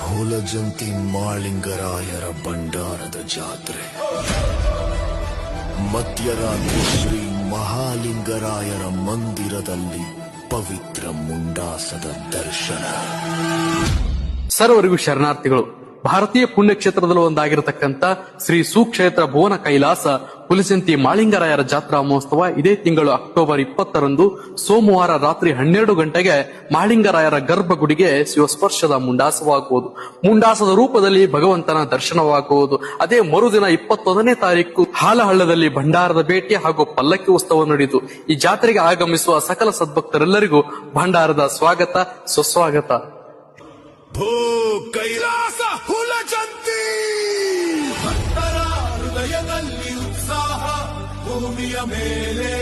ಹುಲಜಂತಿ ಮಾಳಿಂಗರಾಯರ ಭಂಡಾರದ ಜಾತ್ರೆ. ಮಧ್ಯರಾತ್ರಿ ಶ್ರೀ ಮಹಾಲಿಂಗರಾಯರ ಮಂದಿರದಲ್ಲಿ ಪವಿತ್ರ ಮುಂಡಾಸದ ದರ್ಶನ. ಸರ್ವರಿಗೂ ಶರಣಾರ್ಥಿಗಳು. ಭಾರತೀಯ ಪುಣ್ಯಕ್ಷೇತ್ರದಲ್ಲಿ ಒಂದಾಗಿರತಕ್ಕಂತ ಶ್ರೀ ಸುಕ್ಷೇತ್ರ ಭುವನ ಕೈಲಾಸ ಹುಲಜಂತಿ ಮಾಳಿಂಗರಾಯರ ಜಾತ್ರಾ ಮಹೋತ್ಸವ ಇದೇ ತಿಂಗಳು ಅಕ್ಟೋಬರ್ 20ರಂದು ಸೋಮವಾರ ರಾತ್ರಿ 12 ಗಂಟೆಗೆ ಮಾಳಿಂಗರಾಯರ ಗರ್ಭಗುಡಿಗೆ ಶಿವಸ್ಪರ್ಶದ ಮುಂಡಾಸವಾಗುವುದು. ಮುಂಡಾಸದ ರೂಪದಲ್ಲಿ ಭಗವಂತನ ದರ್ಶನವಾಗುವುದು. ಅದೇ ಮರುದಿನ 21ನೇ ತಾರೀಕು ಹಾಲಹಳ್ಳದಲ್ಲಿ ಭಂಡಾರದ ಭೇಟಿ ಹಾಗೂ ಪಲ್ಲಕ್ಕಿ ಉತ್ಸವ ನಡೆಯಿತು. ಈ ಜಾತ್ರೆಗೆ ಆಗಮಿಸುವ ಸಕಲ ಸದ್ಭಕ್ತರೆಲ್ಲರಿಗೂ ಭಂಡಾರದ ಸ್ವಾಗತ ಸುಸ್ವಾಗತ. ಭೂ ಕೈಲಾಸ ಹುಲಜಂತಿ ಭಕ್ತರ ಹೃದಯದಲ್ಲಿ ಉತ್ಸಾಹ, ಭೂಮಿಯ ಮೇಲೆ